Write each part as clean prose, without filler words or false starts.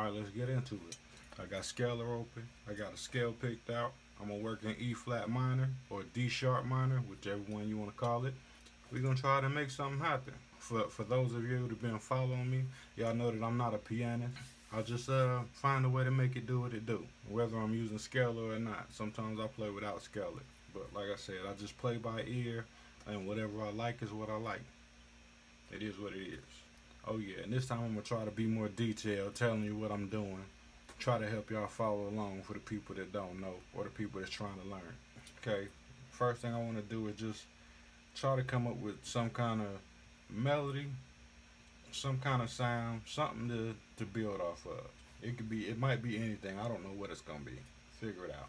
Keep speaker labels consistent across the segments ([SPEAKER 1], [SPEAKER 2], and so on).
[SPEAKER 1] Alright, let's get into it. I got scalar open. I got a scale picked out. I'm going to work in E flat minor or D sharp minor, whichever one you want to call it. We're going to try to make something happen. For those of you that have been following me, y'all know that I'm not a pianist. I'll just find a way to make it do what it do, whether I'm using scalar or not. Sometimes I play without scalar. But like I said, I just play by ear, and whatever I like is what I like. It is what it is. Oh yeah, and this time I'm going to try to be more detailed, telling you what I'm doing. Try to help y'all follow along for the people that don't know or the people that's trying to learn. Okay, first thing I want to do is just try to come up with some kind of melody, some kind of sound, something to build off of. It might be anything. I don't know what it's going to be. Figure it out.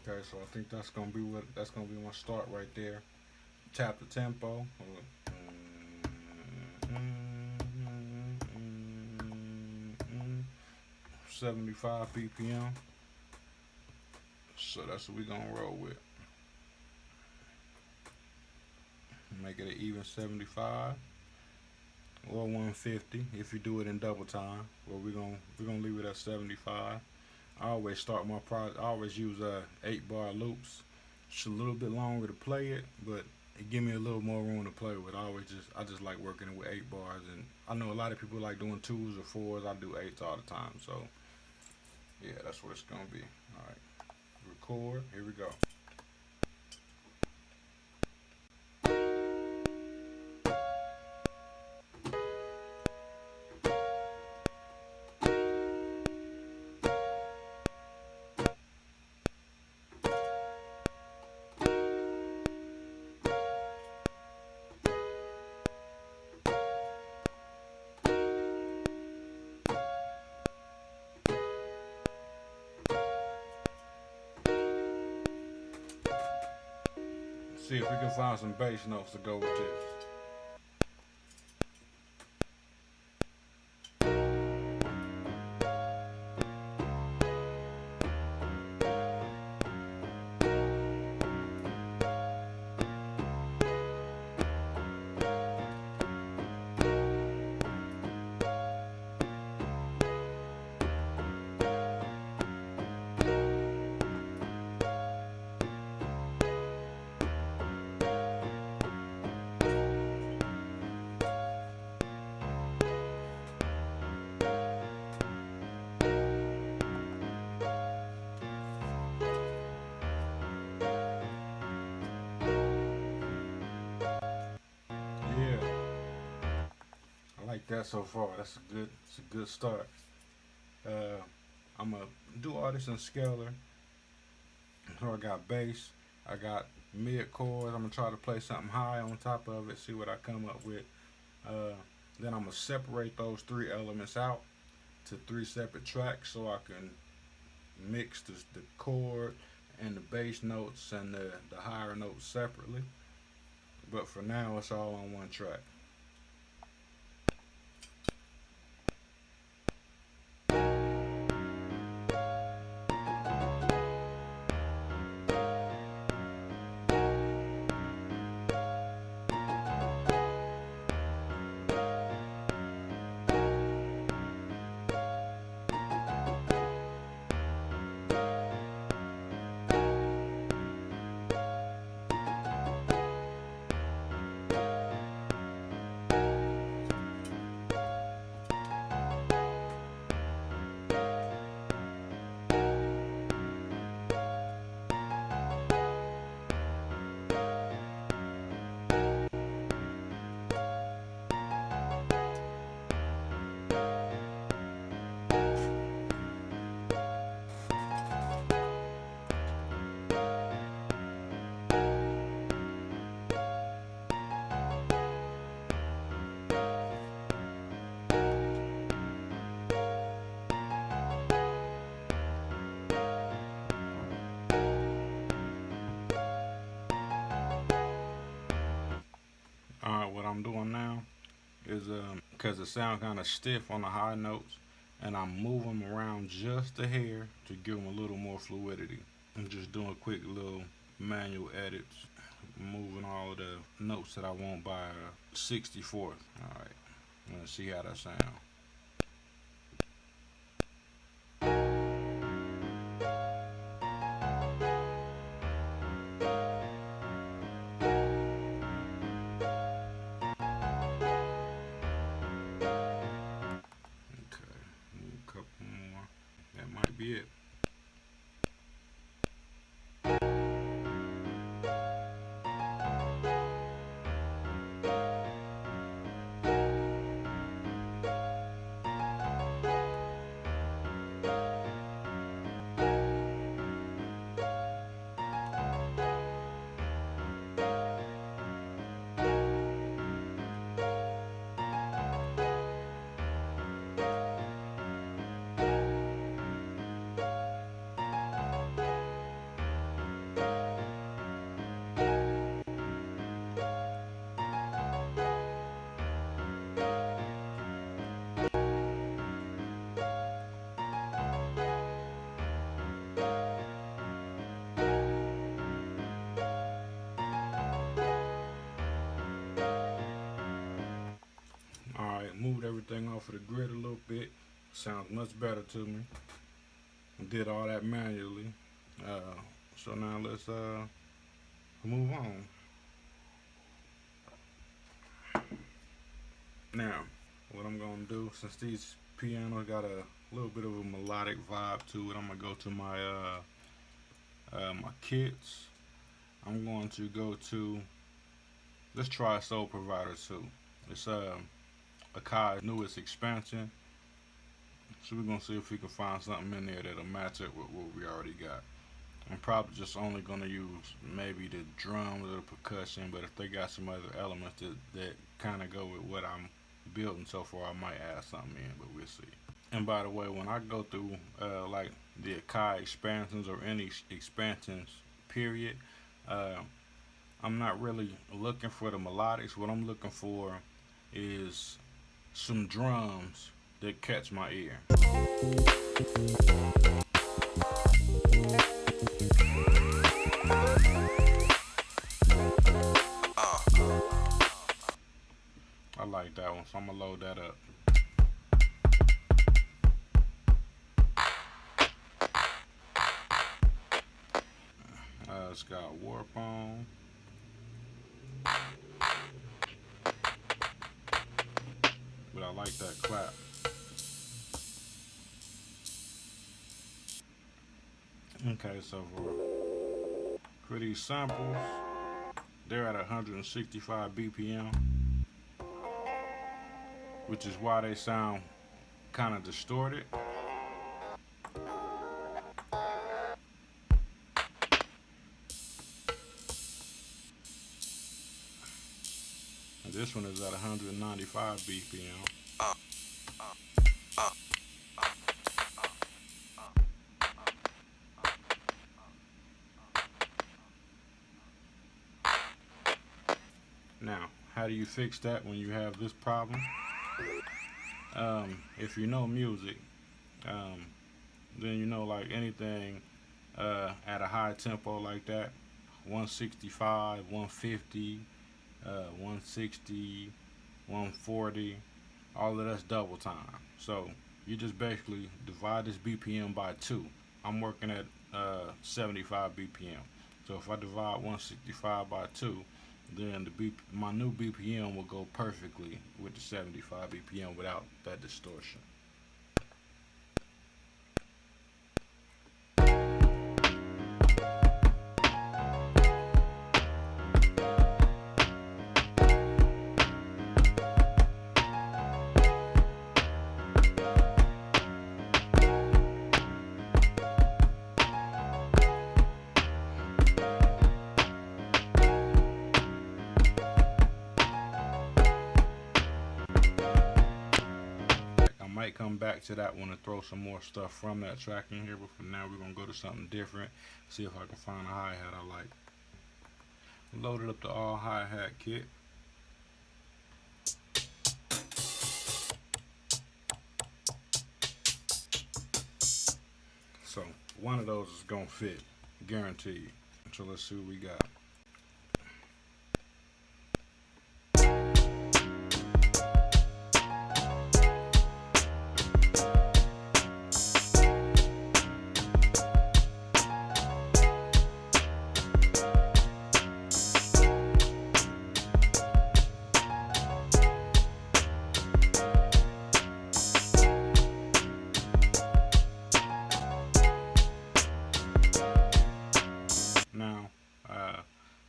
[SPEAKER 1] Okay, so I think that's gonna be my start right there. Tap the tempo. 75 BPM. So that's what we're gonna roll with. Make it an even 75 or 150 if you do it in double time. Well, we're gonna leave it at 75. I always start my project. I always use 8-bar loops. It's a little bit longer to play it, but it give me a little more room to play with. I just like working with 8 bars, and I know a lot of people like doing 2s or 4s. I do 8s all the time, so yeah, that's what it's gonna be. All right, record. Here we go. See if we can find some bass notes to go with this. That so far, it's a good start. I'm gonna do all this in scalar. So I got bass, I got mid chords. I'm gonna try to play something high on top of it, see what I come up with. Then I'm gonna separate those 3 elements out to 3 separate tracks so I can mix the chord and the bass notes and the higher notes separately. But for now, it's all on one track. it sounds kind of stiff on the high notes, and I'm moving them around just a hair to give them a little more fluidity. I'm just doing quick little manual edits, moving all of the notes that I want by 64th. All right, let's see how that sounds. Be it. Moved everything off of the grid a little bit. Sounds much better to me. Did all that manually. So now let's move on. Now, what I'm gonna do, since these pianos got a little bit of a melodic vibe to it, I'm gonna go to my my kits. I'm going to go to, let's try Soul Provider 2. It's Akai's newest expansion. So we're gonna see if we can find something in there that'll match it with what we already got. I'm probably just only gonna use maybe the drums or the percussion, but if they got some other elements that kind of go with what I'm building so far, I might add something in, but we'll see. And by the way, when I go through like the Akai expansions or any expansions period, I'm not really looking for the melodics. What I'm looking for is some drums that catch my ear. I like that one, so I'm gonna load that up. It's got warp on. But I like that clap. Okay, so for these samples, they're at 165 BPM, which is why they sound kind of distorted. And this one is at 195 BPM. Now, how do you fix that when you have this problem? If you know music, then you know like anything at a high tempo like that, 165, 150, 160, 140, all of that's double time. So you just basically divide this BPM by 2. I'm working at 75 BPM. So if I divide 165 by 2, then my new BPM will go perfectly with the 75 BPM without that distortion. Might come back to that one and throw some more stuff from that track in here, but for now we're gonna go to something different, see if I can find a hi-hat I like. Loaded up the all hi-hat kit. one of those is gonna fit, guaranteed. So let's see what we got. Now,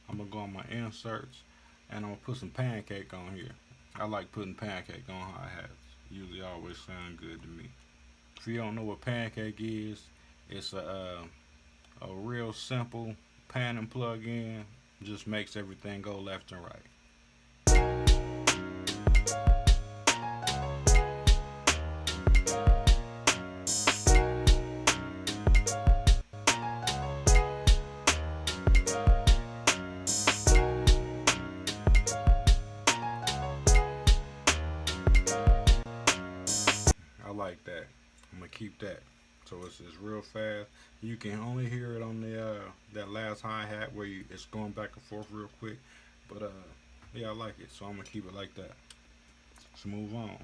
[SPEAKER 1] I'm gonna go on my inserts and I'm gonna put some Pancake on here. I like putting Pancake on hi-hats. Usually always sound good to me. If you don't know what Pancake is, it's a real simple panning plug-in. Just makes everything go left and right. I like that. I'm gonna keep that. So it's real fast. You can only hear it on the that last hi-hat where it's going back and forth real quick. But yeah, I like it. So I'm gonna keep it like that. Let's move on.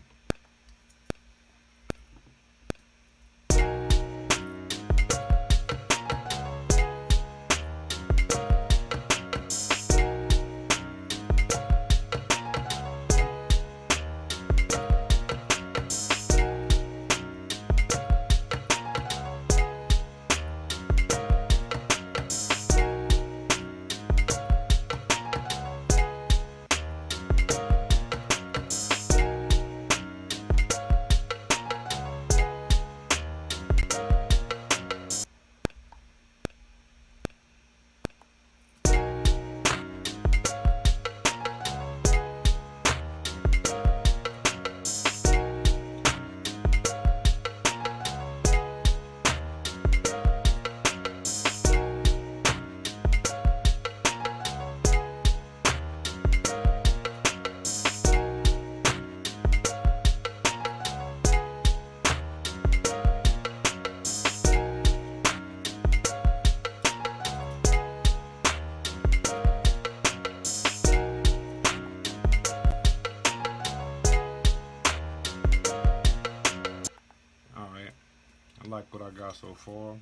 [SPEAKER 1] I like what I got so far.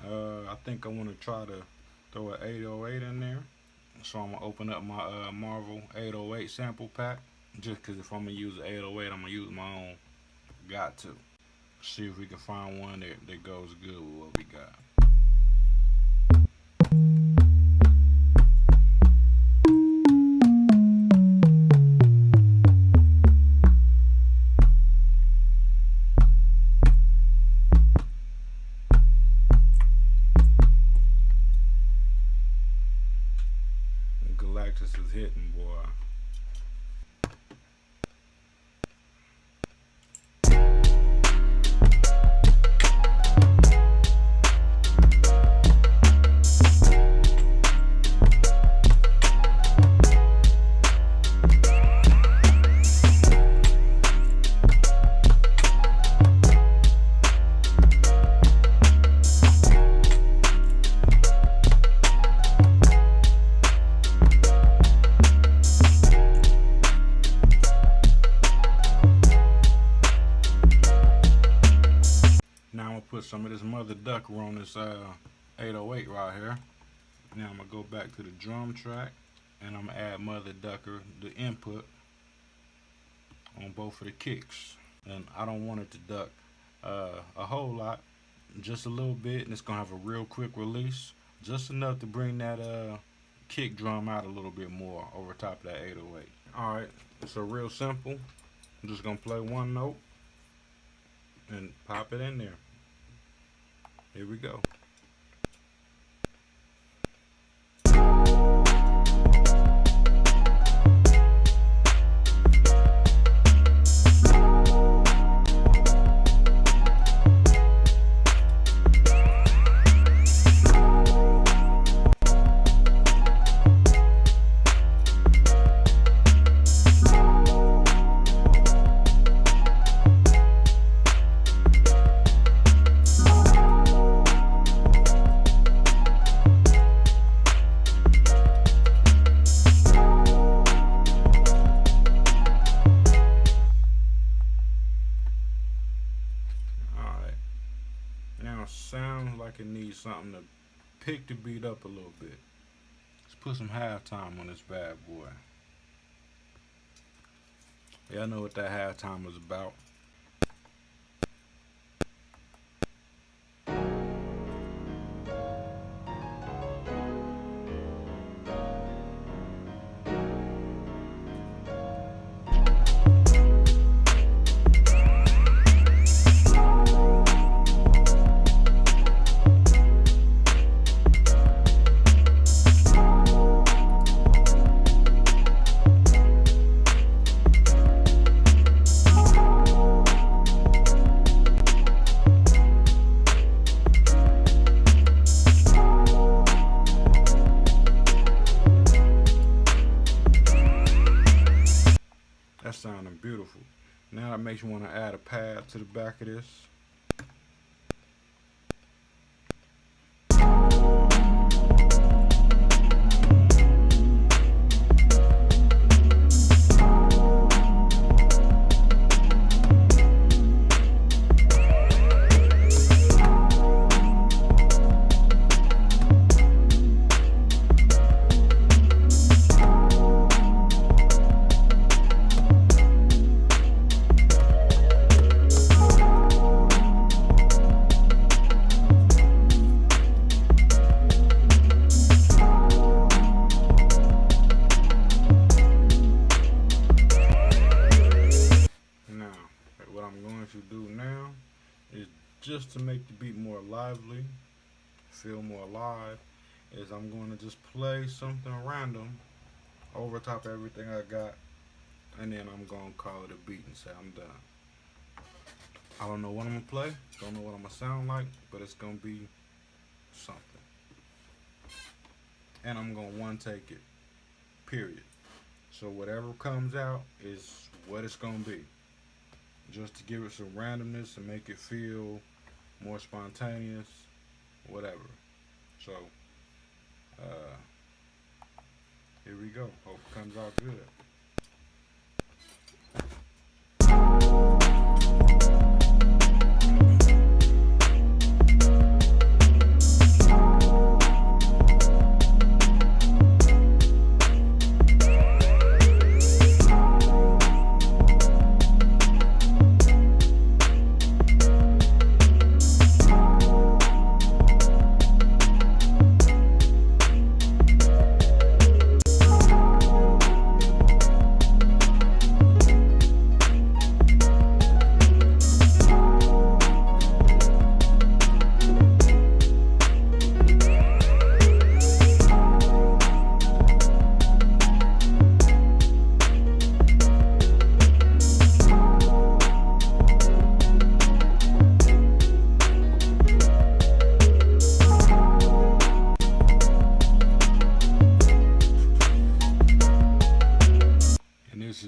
[SPEAKER 1] I think I want to try to throw an 808 in there. So I'm going to open up my Marvel 808 sample pack. Just because if I'm going to use the 808, I'm going to use my own. Got to. See if we can find one that goes good with what we got. Galactus is hitting, boy. Put some of this mother ducker on this 808 right here. Now I'm gonna go back to the drum track and I'm gonna add mother ducker, the input, on both of the kicks. And I don't want it to duck a whole lot, just a little bit, and it's gonna have a real quick release, just enough to bring that kick drum out a little bit more over top of that 808. Alright, it's a real simple. I'm just gonna play one note and pop it in there. Here we go. like it needs something to pick the beat up a little bit. Let's put some halftime on this bad boy. Y'all know what that halftime was about. That's sounding beautiful. Now that makes me want to add a pad to the back of this. Just to make the beat more lively, feel more alive, is I'm going to just play something random over top of everything I got, and then I'm going to call it a beat and say I'm done. I don't know what I'm going to play, don't know what I'm going to sound like, but it's going to be something. And I'm going to one take it, period. So whatever comes out is what it's going to be. Just to give it some randomness and make it feel more spontaneous, whatever. So, here we go. Hope it comes out good.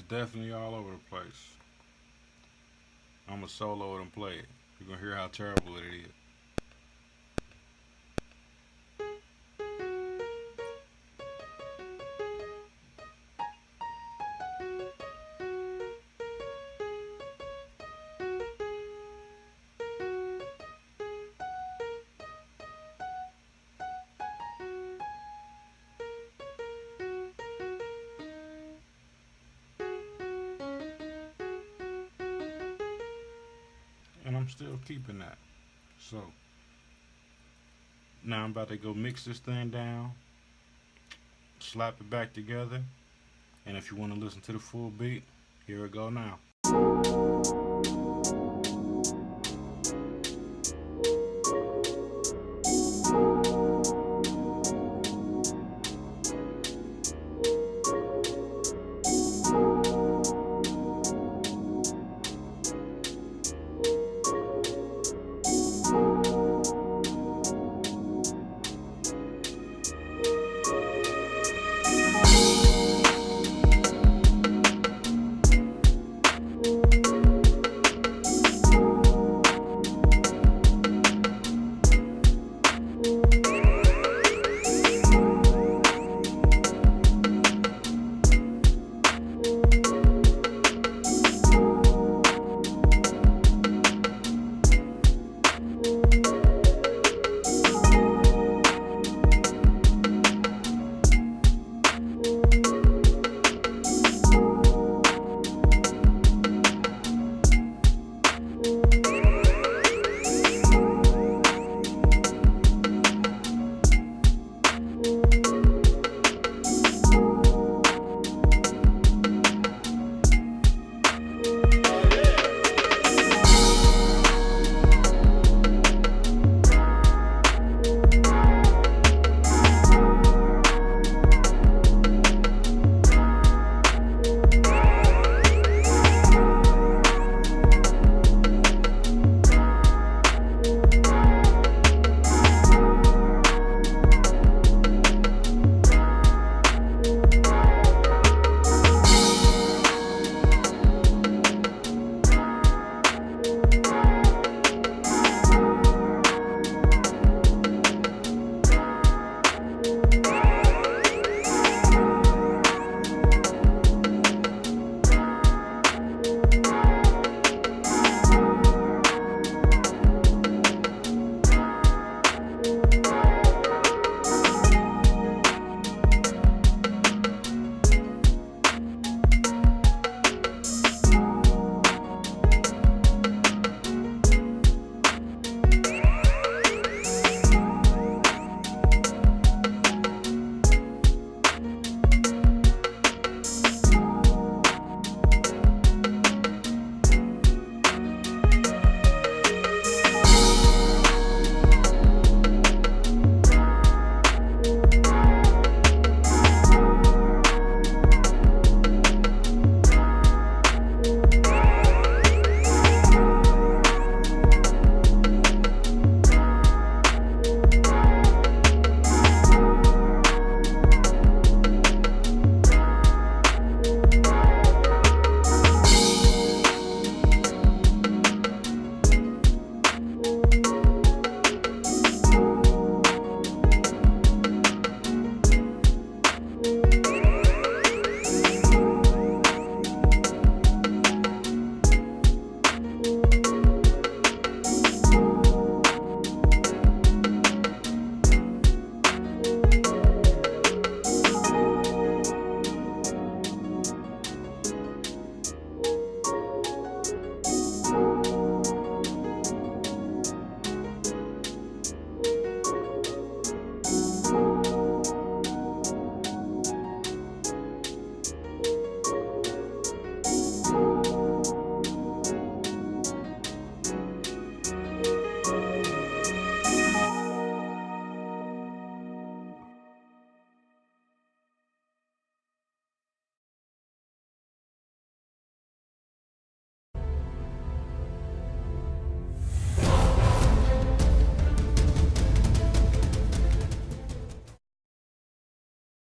[SPEAKER 1] Definitely all over the place. I'm gonna solo it and play it. You're gonna hear how terrible it is. And I'm still keeping that. So now I'm about to go mix this thing down, slap it back together, and if you want to listen to the full beat, here we go now.